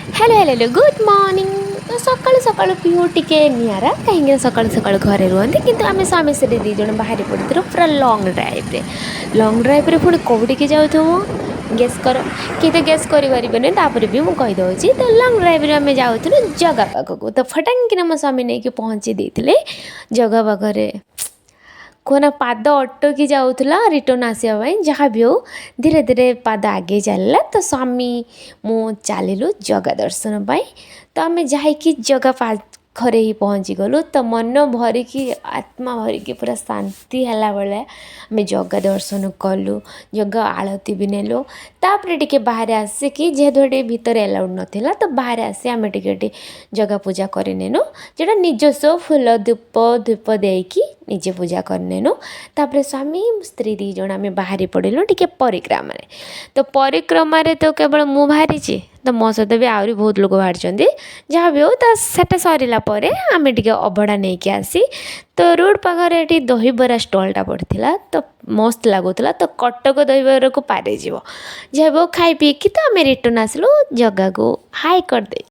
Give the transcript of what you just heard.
Hello hello hello good morning. तो सकाळु सकाळु पिहू टिके निआरा कहीं सकाळु सकाळु घरे रुहନ୍ତି किंतु आम स्वामी स्त्री दी जण बाहरी पड़ू पूरा लंग ड्राइव रे पुणी कौटिकी जाऊँ गेस कर कि तो गेस करें तापर भी मुझे कहीदे तो लंग ड्राइव आम जाऊँ जगह पाखक तो फटांग मो स्वामी नहीं कि पहुँची देते जगह पाखे कहना पाद अटकी जाऊला रिटर्न आसवाई जहाँ भी हो धीरे धीरे पाद आगे चलला तो स्वामी मु चलू जगह दर्शन पाई। तो आम जाकि जगह पाखरे ही पहुँची गलु तो मन भरिकी आत्मा भरिकी पूरा शांति है भाया आम जगह दर्शन कलु जगह आलती भी नेलु तापर टिके बाहर आसिकी जेहेतु ये भितर एलाउड नाला तो बाहर आसी आम टे जगह पूजा करनेनु जोटा निजस्व फूल धूप धूप देकी निजे पूजा करनेनु तापर स्वामी स्त्री दी जण आम बाहरी पड़ेलु टिके परिक्रमा तो परिक्रमा तो केवल मु बाहरी तो मो सहित भी आहरी बहुत लोग बाहरी जहाँ भी हो तो सेटा सरला आम टे अभड़ा नहीं कि आसी तो रोड पाखे ये दहीबरा स्टलटा पड़ता तो मस्त लगुला तो कटक दहीबर को पारे जहाँ भी खाई पीकी तो आम रिटर्न आसलु जगह को हाई करदे।